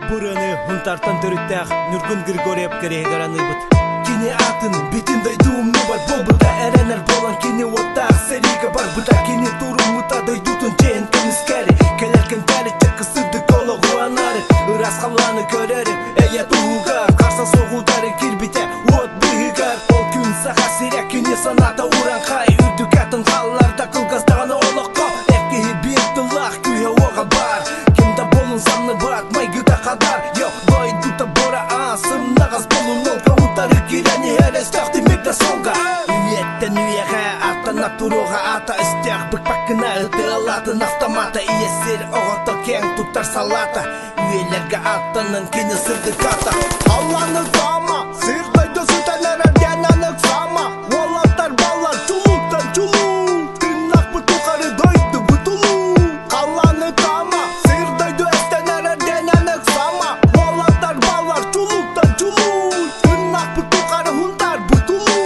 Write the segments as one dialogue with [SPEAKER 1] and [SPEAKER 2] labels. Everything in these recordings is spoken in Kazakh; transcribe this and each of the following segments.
[SPEAKER 1] Бураны хунтартан төрүттәк Нургун Григорьев керегараныбыт. Кини атының битиндай дуумну бар болбыта әрәнәр болан кини оттақ сәриға бар бұта кини турумута дойдутун жейін кіміскәрі келеркен тәрі чекісыды колы ғуанары ырас қаланы көрері әйе туғар қарсан соғудары кирбите от бұйығар ол күн саға сирек кини саната уран қай үрдік атын қалаларда қылғастағаны олыққа әккеhi бір тұлақ күйе оға бар кімда болын самны бат майгыда қадар йо дойдута бора асым нағас болын ол каутары кирәне әрес тәқті мекті сонға үйеттен үйеға аттанап тұруға ата істеқ бүкпәккіна үті алатын автомата иесер оғыты кең тұттар салата үйелерге аттанын кені сырды ката Алланы зама сырдайды сүтәлер әрден анық зама олаттар балар чулуктан чулу тыңнақ бұтуқары дойды бұтулу Алланы зама сырдайды әстәнер әрден анық зама олаттар балар чулуктан чулу тыңнақ бұтуқары хундар бұтулу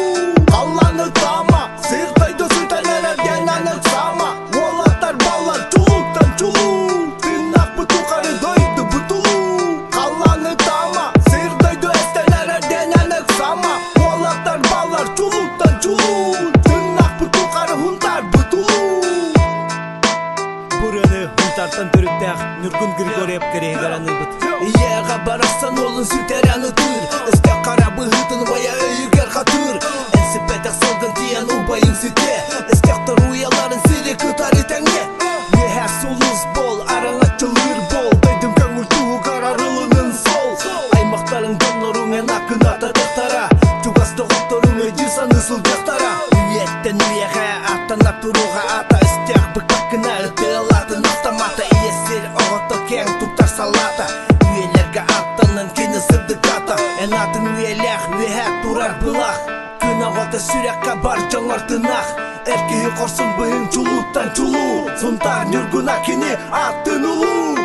[SPEAKER 1] Алланы зама сырдайды сүтәлер әрден анық зама олаттар балар чулуктан чулу тыңнақ бұтуқары дойды бұтулу Алланы зама сырдайды әстәнер әрден анық зама олаттар балар чулуктан чулу тыңнақ бұтуқары хундар бұтулу Бураны хунтартан төрүттәк Нургун Григорьев керегараныбыт. Ияға барастан олын сүтәрәні түр Істе қарабы ғытын бая өйігер қатыр Әлсіпәтәк салдың тиян ұбайын сүте Істектір уяларын сирі күтары тәңе Ехә солыз бол, араңа чылыр бол Дайдым көңіл туғар арылының сол Аймақтарын донларыңен ақын атадықтара Чуғасты ғотторың өйдісан ұсыл дектара Үйеттен үйеға аттанап тұруға ата Істек бүкпәккіна үті алатын автомата Иесер оғыты кең тұптар салата Үйелерге аттанын кені сырды ката Ән атын үйелек үйәк тұрар бұлақ Күн ағыты сүрекка бар жаңар тынақ Әркеі қорсын бұйын чулуттан чулу Сонтар нүргуна кені аттын ұлу